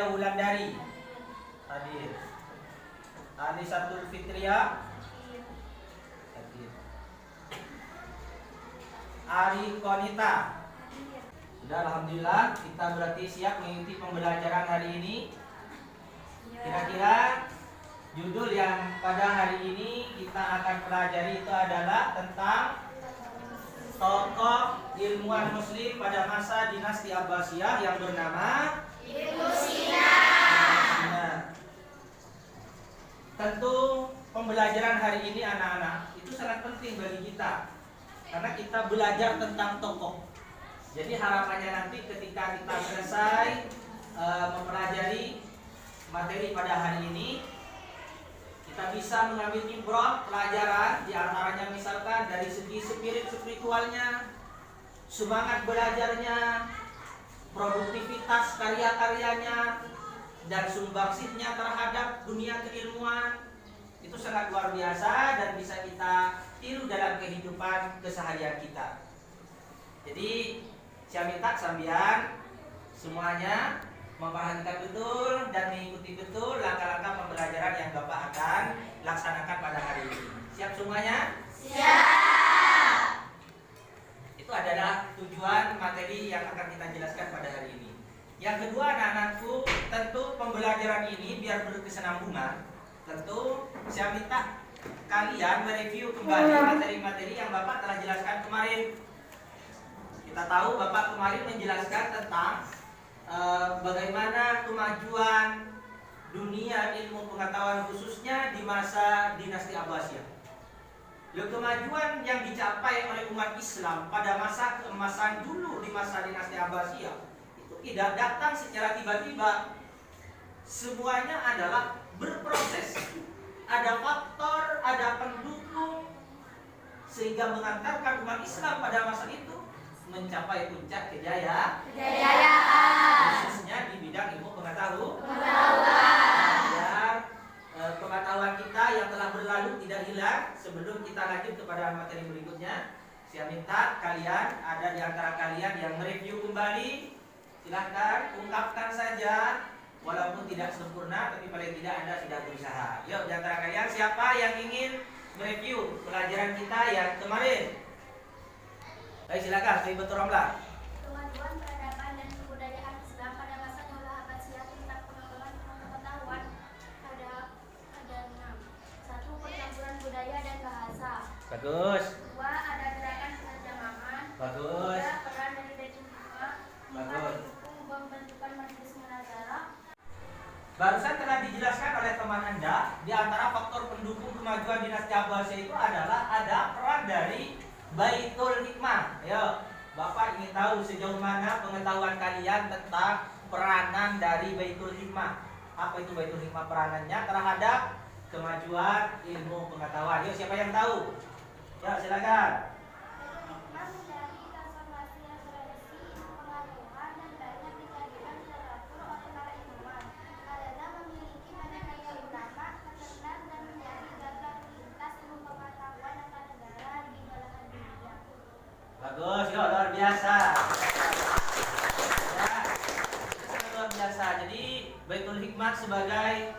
Amelia Wulandari. Hadir. Anisatul Fitria. Hadir. Ari Konita. Sudah, alhamdulillah kita berarti siap mengikuti pembelajaran hari ini. Kira-kira judul yang pada hari ini kita akan pelajari itu adalah tentang tokoh ilmuwan muslim pada masa dinasti Abbasiyah yang bernama Ibnu Sina. Tentu pembelajaran hari ini anak-anak itu sangat penting bagi kita karena kita belajar tentang tokoh. Jadi harapannya nanti ketika kita selesai mempelajari materi pada hari ini, kita bisa mengambil ibrah pelajaran, diantaranya misalkan dari segi spirit spiritualnya, semangat belajarnya, produktivitas karya-karyanya, dan sumbangsihnya terhadap dunia keilmuan. Itu sangat luar biasa dan bisa kita tiru dalam kehidupan keseharian kita. Jadi saya minta sambian semuanya memperhatikan betul dan mengikuti betul langkah-langkah pembelajaran yang Bapak akan laksanakan pada hari ini. Siap semuanya? Siap. Itu adalah tujuan materi yang akan kita jelaskan pada hari ini. Yang kedua, anak-anakku, tentu pembelajaran ini biar berkesinambungan, tentu saya minta kalian mereview kembali materi-materi yang Bapak telah jelaskan kemarin. Kita tahu Bapak kemarin menjelaskan tentang bagaimana kemajuan dunia ilmu pengetahuan khususnya di masa dinasti Abbasiyah. Kemajuan yang dicapai oleh umat Islam pada masa keemasan dulu di masa dinasti Abbasiyah itu tidak datang secara tiba-tiba. Semuanya adalah berproses. Ada faktor, ada pendukung sehingga mengantarkan umat Islam pada masa itu mencapai puncak kejayaan khususnya di bidang ilmu pengetahuan. Biar pengetahuan kita yang telah berlalu tidak hilang. Sebelum kita lanjut kepada materi berikutnya, saya minta kalian, ada di antara kalian yang mereview kembali, silahkan ungkapkan saja walaupun tidak sempurna, tapi paling tidak Anda sudah berusaha. Yuk, di antara kalian siapa yang ingin mereview pelajaran kita yang kemarin? Baik, silakan, Ibu Romla. Kemajuan peradaban dan kebudayaan Islam pada masa Daulah Abbasiyah tentang pengetahuan ada 6. 1. Percampuran budaya dan bahasa. Bagus. 2. Ada gerakan penerjemahan. Bagus. 3. Peran dari Baitul Hikmah. 4. Bagus. Mendukung pembentukan majelis munazarah. Barusan telah dijelaskan oleh teman Anda, di antara faktor pendukung kemajuan dinasti Abbasiyah itu adalah ada peran dari Baitul Hikmah. Ayo, Bapak ingin tahu sejauh mana pengetahuan kalian tentang peranan dari Baitul Hikmah. Apa itu Baitul Hikmah peranannya terhadap kemajuan ilmu pengetahuan? Yuk, siapa yang tahu? Ya, silakan. Baitul Hikmah menjadi transformasi referensi ilmu pengetahuan dan banyak dijadikan literatur oleh para ilmuwan karena memiliki banyak karya ulama terkenal dan menjadi garda lintas ilmu pengetahuan antar negara di belahan dunia. Bagus, yuk, luar biasa. Ya, itu luar biasa. Jadi Baitul Hikmah sebagai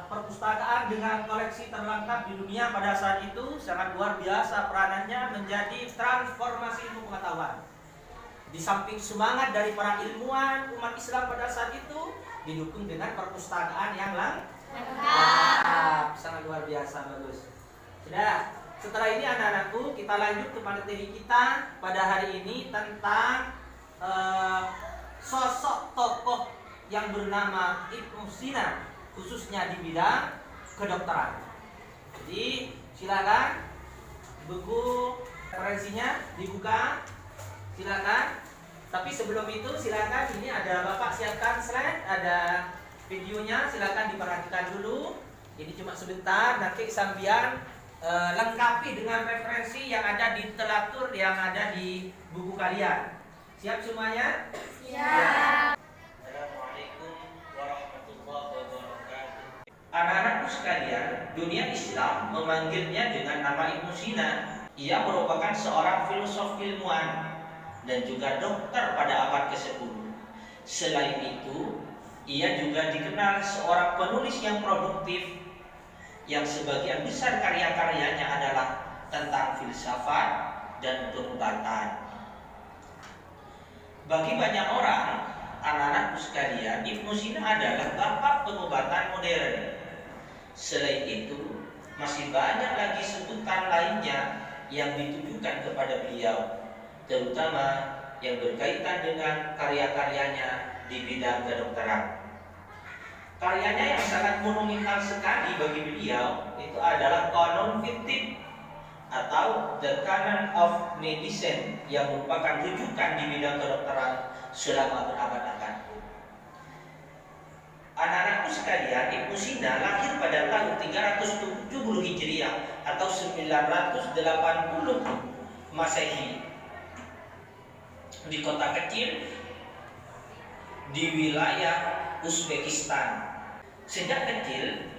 perpustakaan dengan koleksi terlengkap di dunia pada saat itu sangat luar biasa peranannya menjadi transformasi ilmu pengetahuan. Di samping semangat dari para ilmuwan umat Islam pada saat itu didukung dengan perpustakaan yang lengkap. Sangat luar biasa, bagus. Sudah. Setelah ini anak-anakku, kita lanjut ke materi kita pada hari ini tentang sosok tokoh yang bernama Ibnu Sina, khususnya di bidang kedokteran. Jadi silakan buku referensinya dibuka, silakan. Tapi sebelum itu silakan, ini ada Bapak siapkan slide, ada videonya, silakan diperhatikan dulu. Ini cuma sebentar, nanti sambian lengkapi dengan referensi yang ada di telatur yang ada di buku kalian. Siap semuanya? Siap. Assalamualaikum warahmatullahi wabarakatuh. Anak-anakku sekalian, dunia Islam memanggilnya dengan nama Ibnu Sina. Ia merupakan seorang filosof ilmuwan dan juga dokter pada abad ke-10. Selain itu, Ia juga dikenal seorang penulis yang produktif, yang sebagian besar karya-karyanya adalah tentang filsafat dan pengobatan. Bagi banyak orang, anak-anakku sekalian, Ibnu Sina adalah bapak pengobatan modern. Selain itu, masih banyak lagi sebutan lainnya yang ditujukan kepada beliau, terutama yang berkaitan dengan karya-karyanya di bidang kedokteran. Karyanya yang sangat monumental sekali bagi beliau itu adalah Qanon Fittib atau The Canon of Medicine, yang merupakan rujukan di bidang kedokteran selama berabad-abad. Anak-anakku sekalian, Ibnu Sina lahir pada tahun 370 Hijriah atau 980 Masehi di kota kecil di wilayah Uzbekistan. Sejak kecil,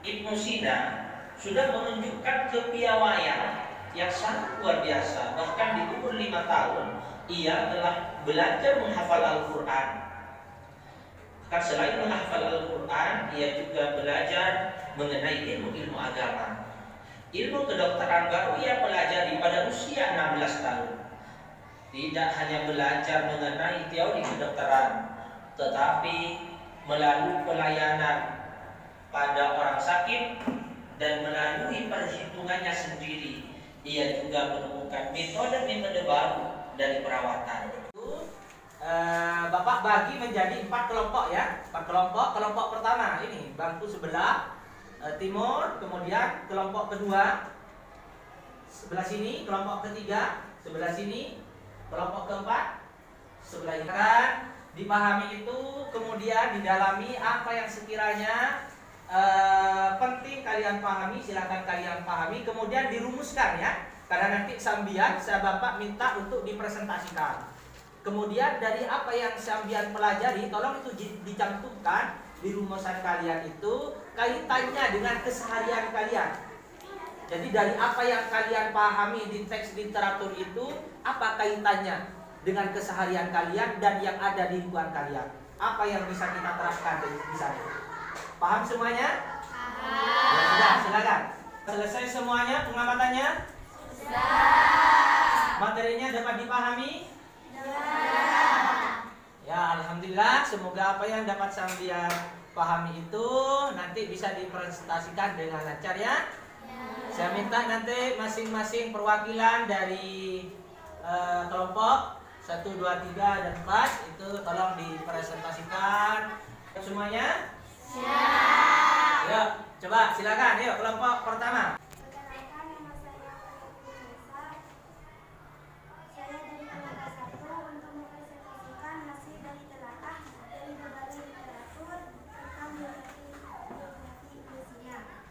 Ibnu Sina sudah menunjukkan kepiawaian yang sangat luar biasa. Bahkan di umur 5 tahun, ia telah belajar menghafal Al-Quran. Bahkan selain menghafal Al-Quran, ia juga belajar mengenai ilmu-ilmu agama. Ilmu kedokteran baru ia pelajari pada usia 16 tahun. Tidak hanya belajar mengenai teori kedokteran, tetapi melalui pelayanan pada orang sakit dan melalui perhitungannya sendiri, ia juga menemukan metode-metode baru dari perawatan. Bapak bagi menjadi 4 kelompok ya. 4 kelompok. Kelompok pertama ini bangku sebelah timur, kemudian kelompok kedua sebelah sini, kelompok ketiga sebelah sini, kelompok keempat sebelah ini. Kan dipahami itu, kemudian didalami apa yang sekiranya penting kalian pahami, silakan kalian pahami, kemudian dirumuskan ya. Karena nanti sambian saya Bapak minta untuk dipresentasikan. Kemudian dari apa yang sambian pelajari, tolong itu dicantumkan di rumusan kalian itu kaitannya dengan keseharian kalian. Jadi dari apa yang kalian pahami di teks literatur itu, apa kaitannya dengan keseharian kalian dan yang ada di lingkungan kalian? Apa yang bisa kita terapkan di sana? Paham semuanya? Ya, sudah, silakan. Selesai semuanya pengamatannya? Sudah. Materinya dapat dipahami? Ya, alhamdulillah. Semoga apa yang dapat sambian pahami itu nanti bisa dipresentasikan dengan lancar ya. Saya minta nanti masing-masing perwakilan dari kelompok 1, 2, 3, dan 4 itu tolong dipresentasikan semuanya. Siap. Yuk, coba silakan. Yuk, kelompok pertama. Perkenalkan, nama saya Fayatul Nisa. Saya dari kelompok 1 untuk mempresentasikan hasil dari telaah dari berbagai literatur tentang biografi Ibnu Sina.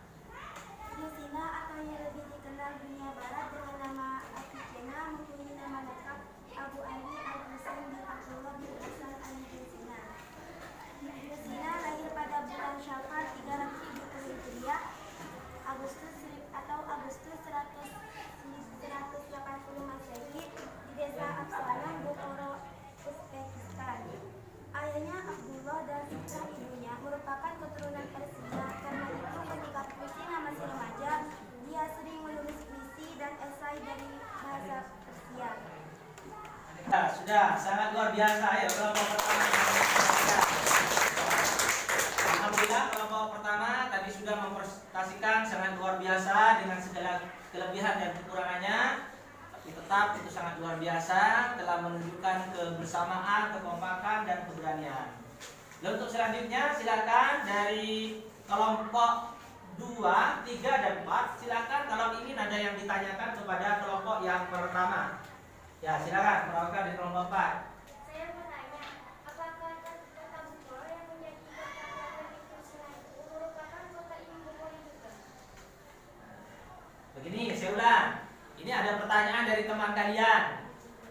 Ibnu Sina atau yang lebih dikenal dunia barat dengan nama Avicenna mempunyai nama lengkap Abu Ali Al-Husain bin Abdullah bin Hasan al-Ibnu Sina. Ibnu Sina lahir pada bulan Syawal 370 Hijriah, Agustus 180 Masehi di desa Apsalan, Bukhara, Uzbekistan. Ayahnya Abdullah dan Sitra ibunya merupakan keturunan Persia. Karena itu ketika Sina masih remaja, dia sering menulis puisi dan esai dari bahasa Persia. Ya, sudah sangat luar biasa ya kelompok pertama. Ya. Alhamdulillah kelompok pertama tadi sudah mempresentasikan sangat luar biasa dengan segala kelebihan dan kekurangannya, tapi tetap itu sangat luar biasa, telah menunjukkan kebersamaan, kekompakan dan keberanian. Dan untuk selanjutnya silakan dari kelompok 2, 3, dan 4 silakan kalau ingin ada yang ditanyakan kepada kelompok yang pertama. Ya, silakan perwakilan di kelompok 4. Saya mau tanya, apakah kota Bukhara yang menjadi kota Ibnu Sina itu merupakan kota Imam Bukhari juga? Begini, saya ulang. Ini ada pertanyaan dari teman kalian.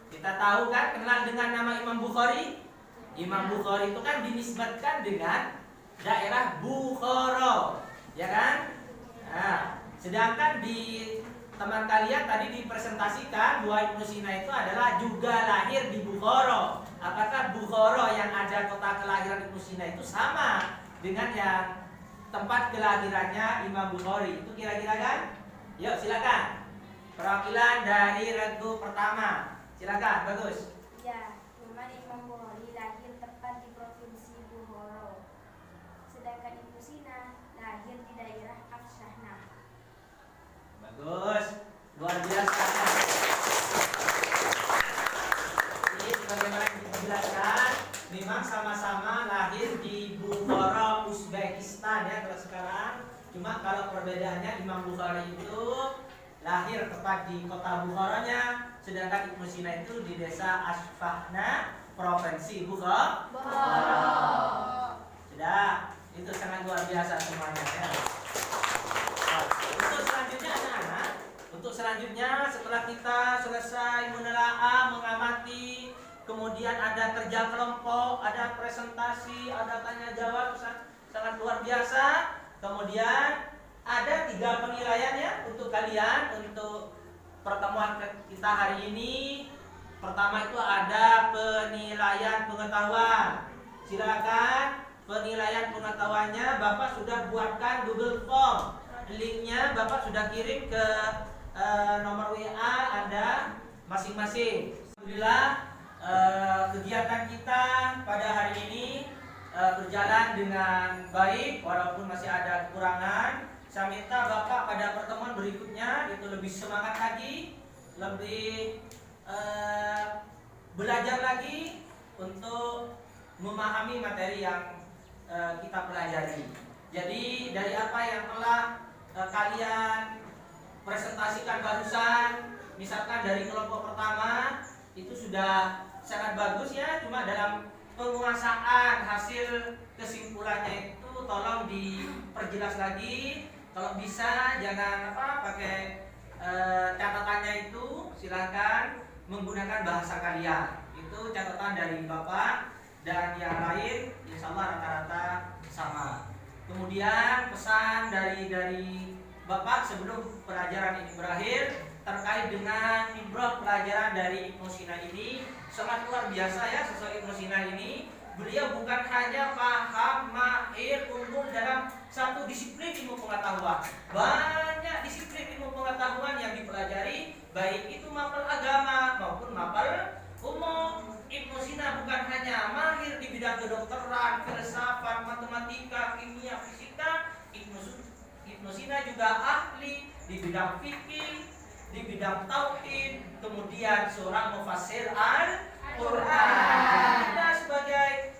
Kita tahu kan, kenal dengan nama Imam Bukhari? Imam Bukhari itu kan dinisbatkan dengan daerah Bukhara, ya kan? Nah, sedangkan di teman kalian tadi dipresentasikan bahwa Ibnu Sina itu adalah juga lahir di Bukhara. Apakah Bukhara yang ada kota kelahiran Ibnu Sina itu sama dengan yang tempat kelahirannya Imam Bukhari? Itu kira-kira kan? Yuk silakan. Perwakilan dari regu pertama. Silakan, bagus. Ya, cuman Imam Bukhari lahir tepat di provinsi Bukhara. Sedangkan Ibnu Sina lahir di daerah Afshahna. Bagus, luar biasa. Ini sebagaimana dijelaskan, memang sama-sama lahir di Bukhara, Uzbekistan ya kalau sekarang. Cuma kalau perbedaannya Imam Bukhari itu lahir tepat di kota Bukharanya, sedangkan Ibnu Sina itu di desa Asfahna, provinsi Bukhara. Sudah, itu sangat luar biasa semuanya ya. Untuk selanjutnya anak-anak, untuk selanjutnya setelah kita selesai menelaah, mengamati, kemudian ada kerja kelompok, ada presentasi, ada tanya jawab, sangat luar biasa. Kemudian ada 3 penilaian ya untuk kalian untuk pertemuan kita hari ini. Pertama itu ada penilaian pengetahuan. Silakan penilaian pengetahuannya Bapak sudah buatkan Google Form. Linknya Bapak sudah kirim ke nomor WA Anda masing-masing. Alhamdulillah kegiatan kita pada hari ini berjalan dengan baik walaupun masih ada kekurangan. Saya minta Bapak pada pertemuan berikutnya itu lebih semangat lagi, lebih belajar lagi untuk memahami materi yang kita pelajari. Jadi dari apa yang telah kalian presentasikan barusan, misalkan dari kelompok pertama itu sudah sangat bagus ya, cuma dalam penguasaan hasil kesimpulannya itu tolong diperjelas lagi. Kalau bisa jangan pakai catatannya itu, silakan menggunakan bahasa kalian. Itu catatan dari Bapak dan yang lain insya Allah rata-rata sama. Kemudian pesan dari Bapak sebelum pelajaran ini berakhir terkait dengan ibrah pelajaran dari Ibnu Sina ini sangat luar biasa ya. Sosok Ibnu Sina ini, beliau bukan hanya paham, mahir, unggul dalam satu disiplin ilmu pengetahuan. Banyak disiplin ilmu pengetahuan yang dipelajari, baik itu mapel agama maupun mapel umum. Ibnu Sina bukan hanya mahir di bidang kedokteran, filsafat, matematika, kimia, fisika. Ibnu Sina juga ahli di bidang fikih, di bidang tauhid, kemudian seorang mufassir Al-Quran. Kita sebagai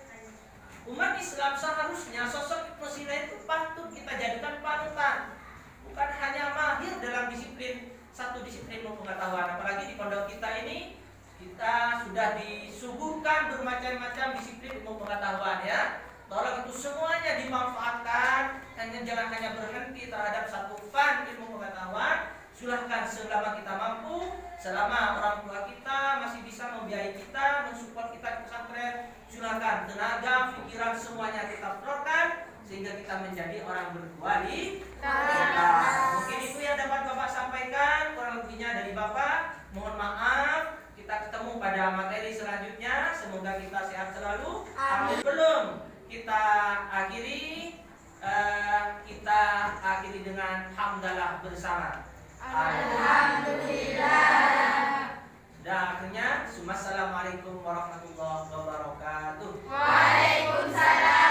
umat Islam seharusnya sosok Ibnu Sina itu patut kita jadikan panutan. Bukan hanya mahir dalam satu disiplin ilmu pengetahuan, apalagi di pondok kita ini kita sudah disuguhkan bermacam-macam disiplin ilmu pengetahuan ya. Tolong itu semuanya dimanfaatkan, jangan hanya berhenti terhadap satu fan ilmu pengetahuan. Silahkan selama kita mampu, selama orang tua kita masih bisa membiayai kita, mensupport kita di pesantren, silahkan tenaga, pikiran semuanya kita keluarkan sehingga kita menjadi orang berkualitas. Mungkin itu yang dapat Bapak sampaikan, kurang lebihnya dari Bapak mohon maaf. Kita ketemu pada materi selanjutnya. Semoga kita sehat selalu. Amin. Belum kita akhiri, dengan hamdalah bersama. Alhamdulillah. Dan akhirnya, assalamualaikum warahmatullahi wabarakatuh. Waalaikumsalam.